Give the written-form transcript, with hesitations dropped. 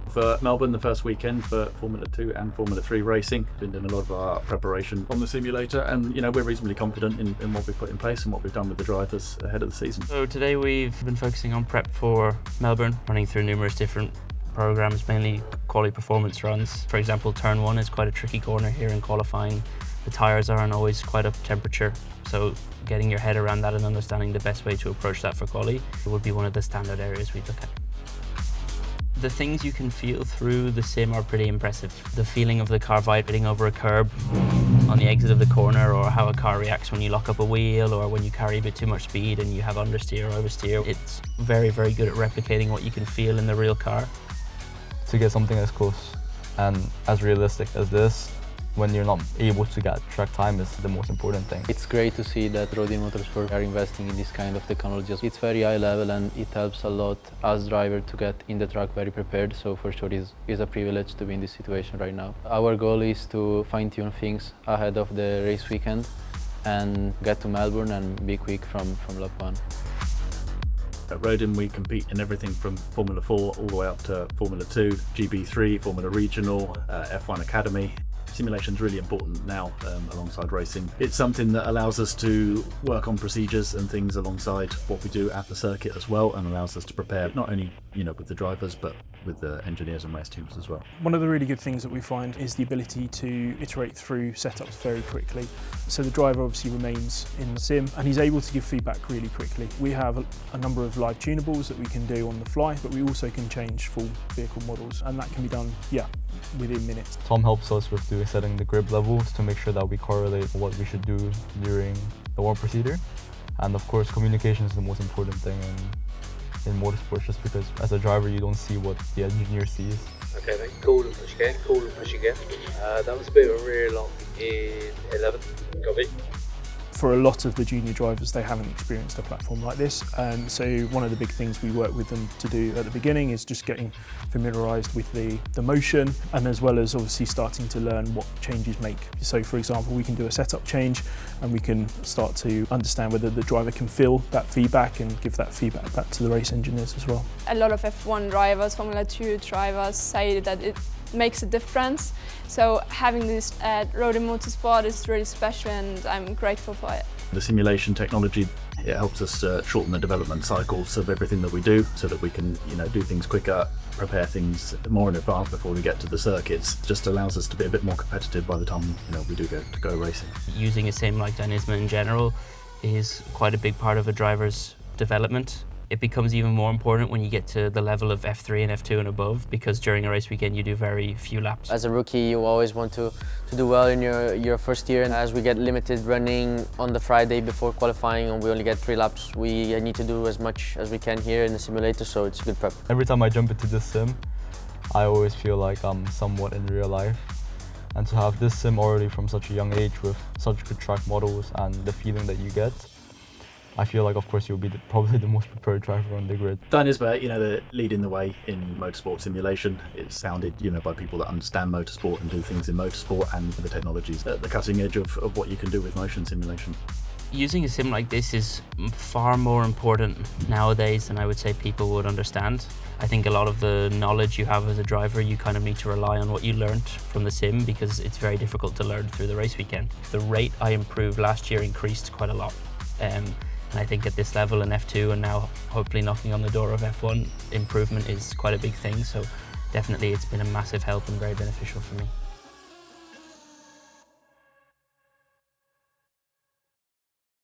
For Melbourne, the first weekend for Formula 2 and Formula 3 racing. Been doing a lot of our preparation on the simulator, and we're reasonably confident in what we've put in place and what we've done with the drivers ahead of the season. So today we've been focusing on prep for Melbourne, running through numerous different programs, mainly quality performance runs. For example, turn 1 is quite a tricky corner here in qualifying. The tyres aren't always quite up to temperature, so getting your head around that and understanding the best way to approach that for quali would be one of the standout areas we look at. The things you can feel through the sim are pretty impressive. The feeling of the car vibrating over a curb on the exit of the corner, or how a car reacts when you lock up a wheel, or when you carry a bit too much speed and you have understeer or oversteer. It's very, very good at replicating what you can feel in the real car. To get something as close and as realistic as this, when you're not able to get track time, is the most important thing. It's great to see that Rodin Motorsport are investing in this kind of technologies. It's very high level and it helps a lot as driver to get in the track very prepared, so for sure it's a privilege to be in this situation right now. Our goal is to fine-tune things ahead of the race weekend and get to Melbourne and be quick from lap 1. At Rodin, we compete in everything from Formula 4 all the way up to Formula 2, GB3, Formula Regional, F1 Academy. Simulation is really important now alongside racing. It's something that allows us to work on procedures and things alongside what we do at the circuit as well, and allows us to prepare not only with the drivers but with the engineers and race teams as well. One of the really good things that we find is the ability to iterate through setups very quickly. So the driver obviously remains in the sim and he's able to give feedback really quickly. We have a number of live tunables that we can do on the fly, but we also can change full vehicle models, and that can be done within minutes. Tom helps us with setting the grip levels to make sure that we correlate what we should do during the warm procedure. And of course, communication is the most important thing in motorsport, just because as a driver you don't see what the engineer sees. Okay mate, cool and push again, cool and push again. That was a bit of a rear lock in 11, copy. For a lot of the junior drivers, they haven't experienced a platform like this, so one of the big things we work with them to do at the beginning is just getting familiarised with the motion, and as well as obviously starting to learn what changes make. So for example, we can do a setup change and we can start to understand whether the driver can feel that feedback and give that feedback back to the race engineers as well. A lot of F1 drivers, Formula 2 drivers say that it makes a difference. So having this at Rodin Motorsport is really special and I'm grateful for it. The simulation technology, it helps us shorten the development cycles of everything that we do, so that we can do things quicker, prepare things more in advance before we get to the circuits. Just allows us to be a bit more competitive by the time we do go racing. Using a sim like Dynisma in general is quite a big part of a driver's development. It becomes even more important when you get to the level of F3 and F2 and above, because during a race weekend you do very few laps. As a rookie, you always want to do well in your first year, and as we get limited running on the Friday before qualifying and we only get 3 laps, we need to do as much as we can here in the simulator, so it's a good prep. Every time I jump into this sim, I always feel like I'm somewhat in real life. And to have this sim already from such a young age with such good track models and the feeling that you get, I feel like, of course, you'll be probably the most prepared driver on the grid. Dynisma, they're leading the way in motorsport simulation. It's founded, by people that understand motorsport and do things in motorsport, and the technology's at the cutting edge of what you can do with motion simulation. Using a sim like this is far more important nowadays than I would say people would understand. I think a lot of the knowledge you have as a driver, you kind of need to rely on what you learned from the sim, because it's very difficult to learn through the race weekend. The rate I improved last year increased quite a lot. And I think at this level in F2 and now hopefully knocking on the door of F1, improvement is quite a big thing. So definitely it's been a massive help and very beneficial for me.